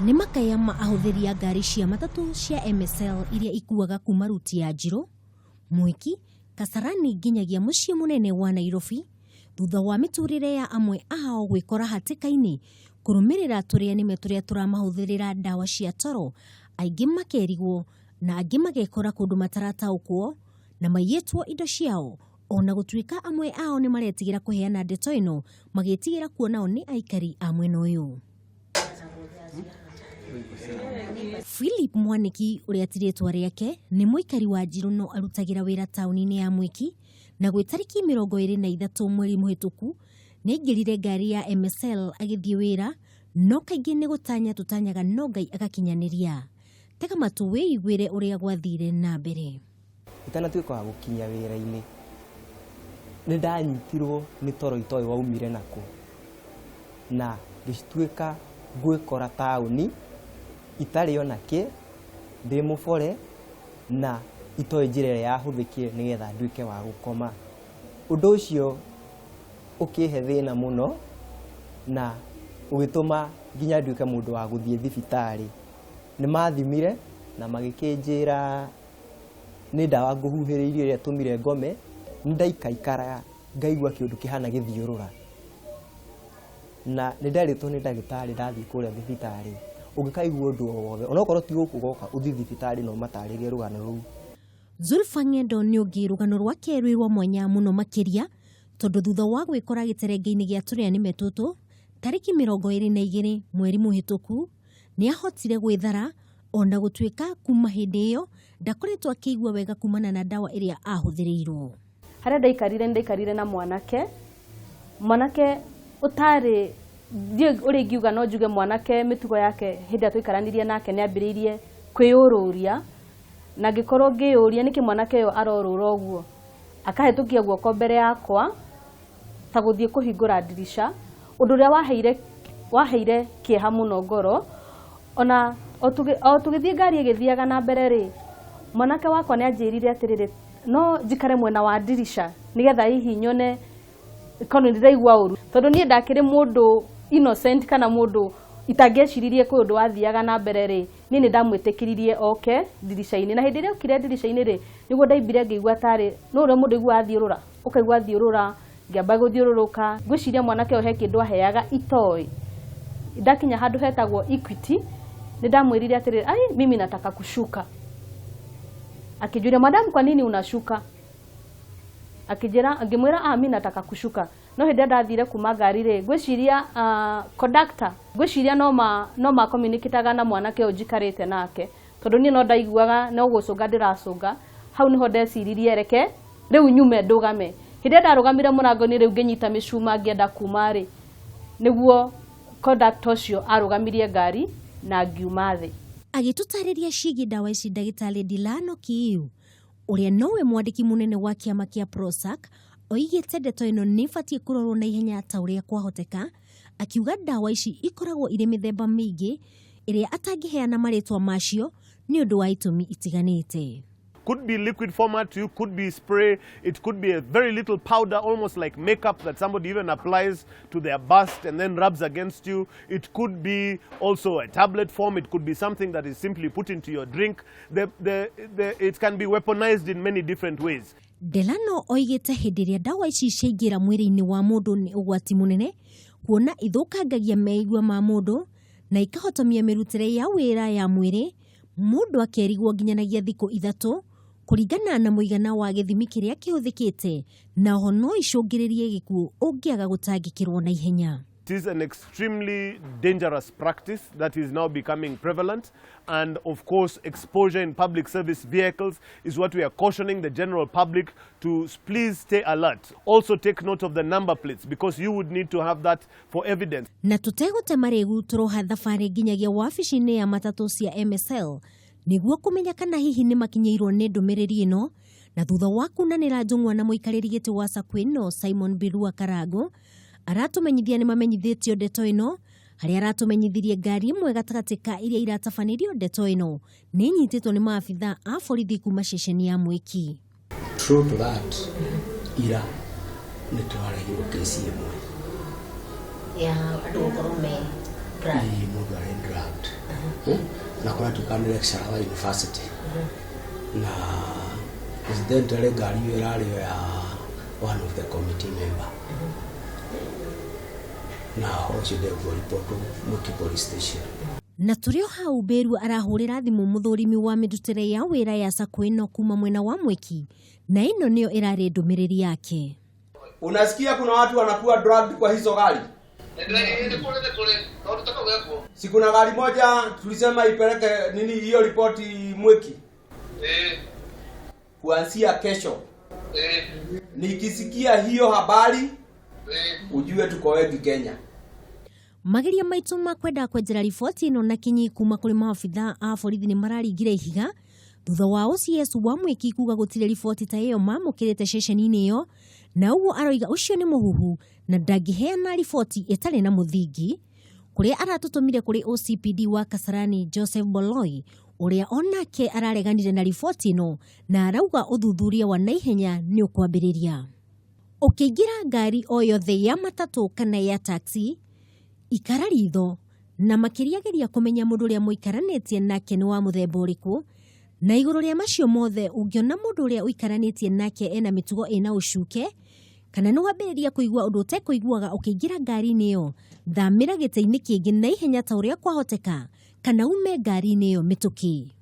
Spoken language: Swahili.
nĩ makaya ma ahũthĩri a ngari cia matatũ cia MSL iria ikuaga kuma ruti ya Njiro, Mwiki, Kasarani nginyagia mũciĩ mũnene wa Nairobi, thutha wa mĩtũrĩre ya amwe ao gwĩkora hatĩka-inĩ kũrũmĩrĩra tũrĩa nĩme tũrĩa tũramahũthĩrĩra ndawa cia toro, aingĩ makerigwo na angĩ magekora kũndũ matarataũkwo na maiyĩtwo indo ciao, ona gũtuĩka amwe ao nĩ maretigĩra kũheana ndeto ĩno magĩtigĩra kuonao nĩ aikari a mwena ũyũ. Philip Mwaniki ũrĩa tirĩtwa rĩake nĩ mũikari wa Njiro no arutagĩra wĩra taũni-inĩ ya Mwiki, na gwĩ tarĩki 23 mweri mũhĩtũku nĩ aingĩrire ngari ya MSL agĩthiĩ wĩra, no kaingĩ nĩ gũtanya tũtanyaga no Ngai agakinyanĩria. Tega matũ wĩiguĩre ũrĩa gwathire na mbere. Itanatuĩka wa gũkinya wĩra-inĩ nĩ ndanyitirwo nĩ toro itoĩ waumire nako, na gĩcituĩka gwĩkora taũni itarĩ ona kĩ ndĩ mũbore na itoĩ njĩra ĩrĩa yahũthĩkire nĩgetha nduĩke wa gũkoma. Ũndũ ũcio ũkĩhe thĩna mũno na ũgĩtũma nginya nduĩke mũndũ wa gũthiĩ thibitarĩ. Nĩ mathimire na magĩkĩnjĩra nĩ ndawa ngũhuhĩrĩirio ĩrĩa tũmire ngome, nĩ ndaikaikara ngaigua kĩndũ kĩhana gĩthiũrũra, na nĩ ndarĩtwo nĩ ndagĩtarĩ ndathiĩ kũrĩa thibitarĩ ũngĩkaigua ũndũ o wothe onokorwo ti gũkũ goka ũthiĩ thibitarĩ no matarĩrie rũgano rũu. Zulfa Ng'endo nĩ ũngĩ rũgano rwake rwĩ rwa mwanya mũno makĩria, tondũ thutha wa gwĩkora gĩterenge-inĩ gĩa tũrĩa nĩme tũtũ tarĩki 22 mweri mũhĩtũku nĩ ahotire gwĩthara, ona gũtuĩka kuma hĩndĩ ĩyo ndakoretwo akĩigua wega kumana na ndawa ĩrĩa ahũthĩrĩirwo. Harĩa ndaikarire na mwanake ũtarĩ ũrĩa ingiuga no njuge mwanake mĩtugo yake hĩndĩ ĩrĩa tũikaranirie nake nĩ ambĩrĩirie kwĩyũrũria, na ngĩkorwo ngĩyũria nĩkĩ mwanake ũyũ arorũra ũguo, akahĩtũkia guoko mbere yakwa ta gũthiĩ kũhingũra ndirisha, ũndũ ũrĩa waheire kĩeha mũno ngoro. Ona o tũgĩthiĩ ngari ĩgĩthiaga na mbere rĩ, mwanake wakwa nĩ anjĩrire atĩrĩrĩ no njikare mwena wa ndirisha nĩgetha hihi nyone kono ndĩraigua ũru, tondũ niĩ ndakĩrĩ mũndũ innocent kana mũndũ itangĩeciririe kwĩ ũndũ wathiaga na mbere rĩ, niĩ nĩ ndamwĩtĩkĩririe oke ndirisha-inĩ, na hĩndĩ ĩrĩa okire ndirisha-inĩ rĩ nĩguo ndaimbire ngĩigua tarĩ no ũrĩa mũndũ aigua athiũrũra, ũkaigua athiũrũra, ngĩamba gũthiũrũrũka, ngwĩciria mwanake ũyũ he kĩndũ aheaga itoĩ. Ndakinya handũ hetagwo Equity nĩ ndamwĩrire atĩrĩrĩ ai mimi nataka kushuka. Akĩnjũria madam kwa nini unashuka? Ngĩmwĩra mimi nataka kushuka. No hĩndĩ ndathire kuma ngari rĩ, ngwĩciria conductor ngwĩciria no ma communicate na mwanake ũyũ njikarĩte nake, tondũ niĩ no ndaiguaga no gũcũnga ndĩracũnga. Hau niho ndeciririe reke rĩu nyume ndũgame. Hĩndĩ ndarũgamire mũrango-inĩ rĩu ngĩnyita mĩcuma ngĩenda kuma rĩ, nĩguo conductor ũcio arũgamirie ngari na ngiuma thĩ. Agĩtũtarĩria ciĩgiĩ ndawa ici ndagĩtarĩ Dilano Kiiu, ũrĩa nowe mwandĩki mũnene wa kĩama kĩa Prozac, oigĩte ndeto ĩno nĩ ĩbatiĩ kũrorwo na ihenya ta ũrĩa kwahoteka, akiuga ndawa ici ikoragwo irĩ mĩthemba mĩingĩ ĩrĩa atangĩheana marĩtwa macio nĩ ũndũ wa itũmi itiganĩte. Could be liquid format, you could be spray, it could be a very little powder, almost like makeup that somebody even applies to their bust and then rubs against you. It could be also a tablet form, it could be something that is simply put into your drink. It can be weaponized in many different ways. Delano oigĩte hĩndĩ ĩrĩa ndawa ici ciaingĩra mwĩrĩ-inĩ wa mũndũ nĩ ũgwati mũnene, kuona ithũkangagia meigua ma mũndũ na ikahotomia mĩrutĩre ya wĩra ya mwĩrĩ, mũndũ akerigwo nginyanagia thikũ 3 kũringana na mũigana wa gĩthimi kĩrĩa kĩhũthĩkĩte, na ho no icũngĩrĩrie gĩkuũ ũngĩaga gũtangĩkĩrwo na ihenya. It is an extremely dangerous practice that is now becoming prevalent, and of course exposure in public service vehicles is what we are cautioning the general public to please stay alert. Also take note of the number plates because you would need to have that for evidence. Na tũtegũte marĩgu tũroha thabarĩ nginyagia wabici-inĩ ya matatũ cia MSL nĩguo kũmenya kana hihi nĩ makinyĩirwo nĩ ndũmĩrĩri ĩno, na thutha wa kunanĩra njũng'wa na mũikarĩri gĩtĩ wa SACCO ĩno Simon Birua Karango aratũmenyithia nĩ mamenyithĩtio ndeto ĩno, harĩa aratũmenyithirie ngari ĩmwe gatagatĩ ka iria iratabanĩrio ndeto ĩno nĩ nyitĩtwo nĩ maabitha a borithi kuma ceceni ya Mwiki. True to that, ira nĩ twaragirwo kesi ĩmwe ya andũ gũkorwo mundu ari drugged na kora tukani lecturer wa university na incidentally ngari iyo irari ya one of the committee member na hocio de report Mwiki police station. Na turio hau Mberu arahurira thimu muthurimi wa mirutire ya wira ya sako ino kuma mwena wa Mwiki, na ino niyo irari ndumiriri yake. Unasikia kuna watu wanakuwa drugged kwa hizo gari? Si kuna gari moja tulisema ipeleke nini hiyo ripoti Mwiki? Kuanzia kesho. Nikisikia hiyo habari ujue tuko wengi Kenya. Mageria maitu makwenda kwenjera riboti ino na kinyi kuma kuri maabitha a borithi ni mararingire ihiga thutha wa OCS wa Mwiki kuga gutire riboti ta iyo mamukirite ceceni-ini iyo, na uguo aroiga ucio ni muhuhu na ndangiheana riboti itari na muthingi, kuria aratutumire kuri OCPD wa Kasarani Joseph Boloi uria onake arareganire na riboti ino na arauga uthuthuria wa naihenya ni ukwambiriria. Ukiingira ngari o yothe ya matatu kana ya taxi ikara ritho na makiria geria kumenya mundu uria muikaranitie nake ni wa muthemba uriku, na iguru ria macio mothe ungiona mundu uria uikaranitie nake ena mitugo ina ucuke kana ni wambiriria kuigua undu utekuiguaga ukiingira ngari-ini iyo, thamira gite-ini kingi na ihenya ta uria kwahoteka kana ume ngari-ini iyo mituki.